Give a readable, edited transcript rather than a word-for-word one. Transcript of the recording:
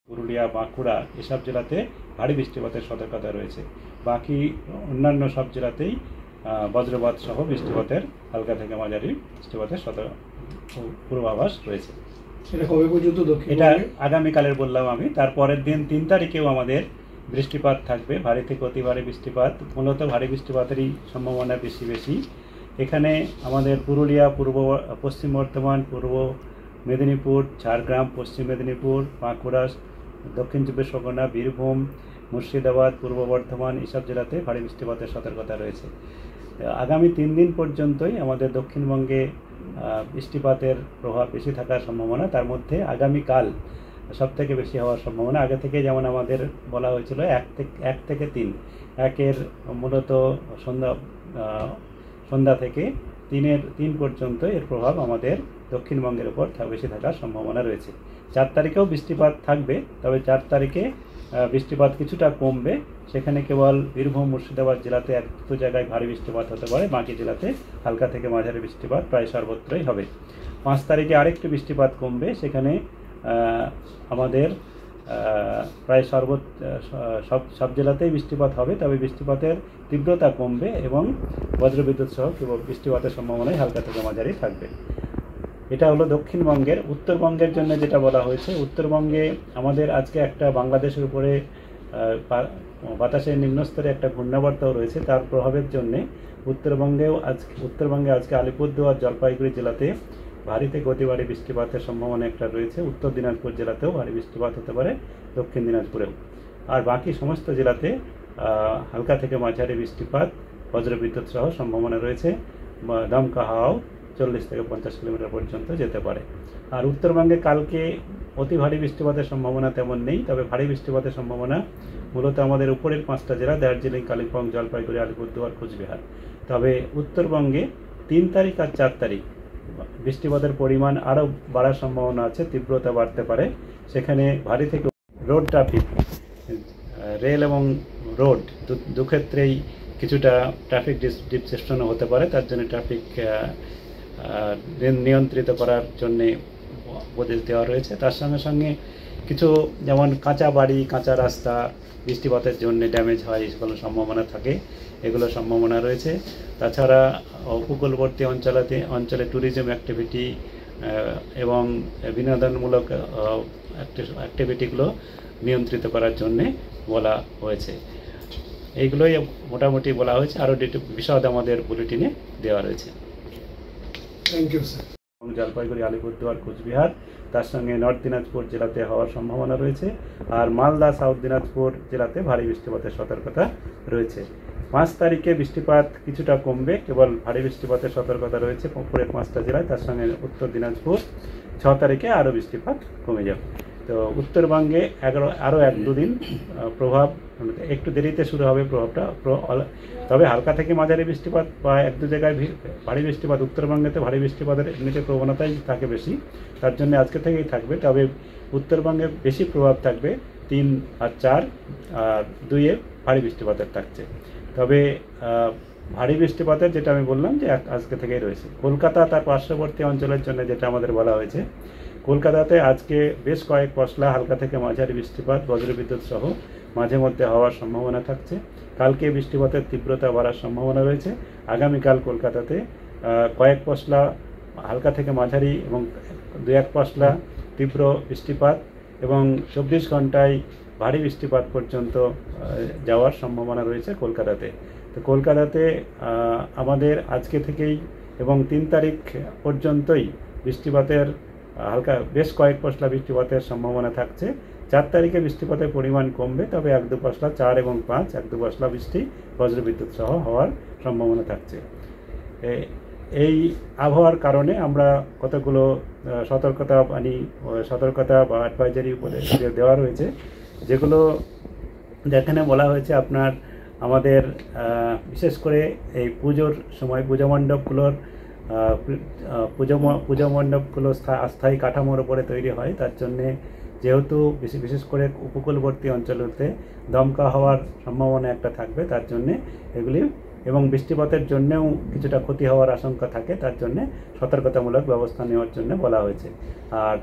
পুরুলিয়া, বাঁকুড়া এসব জেলাতে ভারী বৃষ্টিপাতের সতর্কতা রয়েছে। বাকি অন্যান্য সব জেলাতেই বজ্রপাত সহ বৃষ্টিপাতের হালকা থেকে মাঝারি বৃষ্টিপাতের পূর্বাভাস রয়েছে। এটা কবে পর্যন্ত? এটা আগামীকালের বললাম আমি। তারপরের দিন 3 তারিখেও আমাদের বৃষ্টিপাত থাকবে, ভারী থেকে অতি ভারী বৃষ্টিপাত। মূলত ভারী বৃষ্টিপাতেরই সম্ভাবনা বেশি। এখানে আমাদের পুরুলিয়া, পশ্চিম বর্ধমান, পূর্ব মেদিনীপুর, ঝাড়গ্রাম, পশ্চিম মেদিনীপুর, বাঁকুড়া, দক্ষিণ চব্বিশ পরগনা, বীরভূম, মুর্শিদাবাদ, পূর্ব বর্ধমান এসব জেলাতে ভারী বৃষ্টিপাতের সতর্কতা রয়েছে। আগামী 3 দিন পর্যন্তই আমাদের দক্ষিণবঙ্গে বৃষ্টিপাতের প্রভাব বেশি থাকার সম্ভাবনা। তার মধ্যে আগামীকাল সব থেকে বেশি হওয়ার সম্ভাবনা। আগে থেকে যেমন আমাদের বলা হয়েছিল 1 থেকে 3, 1-এর মূলত সন্ধ্যা থেকে 3 পর্যন্ত এর প্রভাব আমাদের দক্ষিণবঙ্গের উপর বেশি থাকার সম্ভাবনা রয়েছে। 4 তারিখেও বৃষ্টিপাত থাকবে, তবে 4 তারিখে বৃষ্টিপাত কিছুটা কমবে। সেখানে কেবল বীরভূম, মুর্শিদাবাদ জেলাতে 1-2 জায়গায় ভারী বৃষ্টিপাত হতে পারে, বাকি জেলাতে হালকা থেকে মাঝারি বৃষ্টিপাত প্রায় সর্বত্রই হবে। 5 তারিখে আরেকটু বৃষ্টিপাত কমবে, সেখানে আমাদের প্রায় সব জেলাতেই বৃষ্টিপাত হবে, তবে বৃষ্টিপাতের তীব্রতা কমবে এবং বজ্রবিদ্যুৎ সহ কেবল বৃষ্টিপাতের সম্ভাবনাই হালকা থেকে মাঝারি থাকবে। এটা হলো দক্ষিণবঙ্গের। উত্তরবঙ্গের জন্য যেটা বলা হয়েছে, উত্তরবঙ্গে আমাদের আজকে একটা বাংলাদেশের উপরে বাতাসের নিম্নস্তরে একটা ঘূর্ণাবর্তও রয়েছে। তার প্রভাবের জন্যে উত্তরবঙ্গে আজকে আলিপুরদুয়ার, জলপাইগুড়ি জেলাতে ভারী থেকে অতি ভারী বৃষ্টিপাতের সম্ভাবনা একটা রয়েছে। উত্তর দিনাজপুর জেলাতেও ভারী বৃষ্টিপাত হতে পারে, দক্ষিণ দিনাজপুরেও। আর বাকি সমস্ত জেলাতে হালকা থেকে মাঝারি বৃষ্টিপাত, বজ্রবিদ্যুৎ সহ সম্ভাবনা রয়েছে। দমকা হাওয়াও 40 থেকে 50 কিলোমিটার পর্যন্ত যেতে পারে। আর উত্তরবঙ্গে কালকে অতি ভারী বৃষ্টিপাতের সম্ভাবনা তেমন নেই, তবে ভারী বৃষ্টিপাতের সম্ভাবনা মূলত আমাদের উপরের 5টা জেলা, দার্জিলিং, কালিম্পং, জলপাইগুড়ি, আলিপুরদুয়ার, কোচবিহার। তবে উত্তরবঙ্গে 3 তারিখ আর 4 তারিখ বৃষ্টিপাতের পরিমাণ আরও বাড়ার সম্ভাবনা আছে, তীব্রতা বাড়তে পারে। সেখানে ভারী থেকে রোড ট্রাফিক, রেল এবং রোড দুক্ষেত্রেই কিছুটা ট্রাফিক ডিসরাপশনও হতে পারে। তার জন্য ট্রাফিক নিয়ন্ত্রিত করার জন্যে উপদেশ দেওয়া রয়েছে। তার সঙ্গে কিছু যেমন কাঁচা বাড়ি, কাঁচা রাস্তা বৃষ্টিপাতের জন্য ড্যামেজ হয়, সেগুলো সম্ভাবনা থাকে, এগুলো সম্ভাবনা রয়েছে। তাছাড়া উপকূলবর্তী অঞ্চলে ট্যুরিজম অ্যাক্টিভিটি এবং বিনোদনমূলক অ্যাক্টিভিটিগুলো নিয়ন্ত্রিত করার জন্যে বলা হয়েছে। এইগুলোই মোটামুটি বলা হয়েছে, আরও বিশদ আমাদের বুলেটিনে দেওয়া রয়েছে। Thank you sir. Jalpaiguri, Alipurduar, Cooch Behar, তার সঙ্গে নর্থ দিনাজপুর জেলাতে হওয়ার সম্ভাবনা রয়েছে। আর মালদা, সাউথ দিনাজপুর জেলাতে ভারী বৃষ্টিপাতের সতর্কতা রয়েছে। 5 তারিখে বৃষ্টিপাত কিছুটা কমবে, কেবল ভারী বৃষ্টিপাতের সতর্কতা রয়েছে উপরের 5টা জেলায়, তার সঙ্গে উত্তর দিনাজপুর। 6 তারিখে আরও বৃষ্টিপাত কমে যাবে। তো উত্তরবঙ্গে আরও 1-2 দিন প্রভাব একটু দেরিতে শুরু হবে প্রভাবটা, তবে হালকা থেকে মাঝারি বৃষ্টিপাত বা 1-2 জায়গায় ভারী বৃষ্টিপাত। উত্তরবঙ্গেতে ভারী বৃষ্টিপাতের এমনিতে প্রবণতাই থাকে বেশি, তার জন্য আজকে থেকেই থাকবে। তবে উত্তরবঙ্গে বেশি প্রভাব থাকবে 3 আর 4 আর 2-এ ভারী বৃষ্টিপাতের থাকছে। তবে ভারী বৃষ্টিপাতের যেটা আমি বললাম যে আজকে থেকেই রয়েছে। কলকাতা তার পার্শ্ববর্তী অঞ্চলের জন্য যেটা আমাদের বলা হয়েছে, কলকাতাতে আজকে বেশ কয়েক পশলা হালকা থেকে মাঝারি বৃষ্টিপাত, বজ্রবিদ্যুৎ সহ মাঝে মধ্যে হওয়ার সম্ভাবনা থাকছে। কালকে বৃষ্টিপাতের তীব্রতা বাড়ার সম্ভাবনা রয়েছে। আগামীকাল কলকাতাতে কয়েক পশলা হালকা থেকে মাঝারি এবং 2-1 পশলা তীব্র বৃষ্টিপাত এবং 24 ঘন্টায় ভারী বৃষ্টিপাত পর্যন্ত যাওয়ার সম্ভাবনা রয়েছে কলকাতাতে। তো কলকাতাতে আমাদের আজকে থেকেই এবং 3 তারিখ পর্যন্তই বৃষ্টিপাতের বেশ কয়েক পশলা বৃষ্টিপাতের সম্ভাবনা থাকছে। 4 তারিখে বৃষ্টিপাতের পরিমাণ কমবে, তবে 1-2 পশলা, 4 এবং 5 1-2 পশলা বৃষ্টি বজ্রবিদ্যুৎ সহ হওয়ার সম্ভাবনা থাকছে। এই আবহাওয়ার কারণে আমরা কতগুলো সতর্কতা বা অ্যাডভাইজারি উপদেশ দেওয়া রয়েছে, যেগুলো যেখানে বলা হয়েছে আপনার আমাদের বিশেষ করে এই পুজোর সময় পুজো মণ্ডপগুলো অস্থায়ী কাঠামোর উপরে তৈরি হয়। তার জন্যে যেহেতু বিশেষ করে উপকূলবর্তী অঞ্চলতে দমকা হওয়ার সম্ভাবনা একটা থাকবে, তার জন্যে এগুলি এবং বৃষ্টিপাতের জন্যেও কিছুটা ক্ষতি হওয়ার আশঙ্কা থাকে, তার জন্যে সতর্কতামূলক ব্যবস্থা নেওয়ার জন্য বলা হয়েছে। আর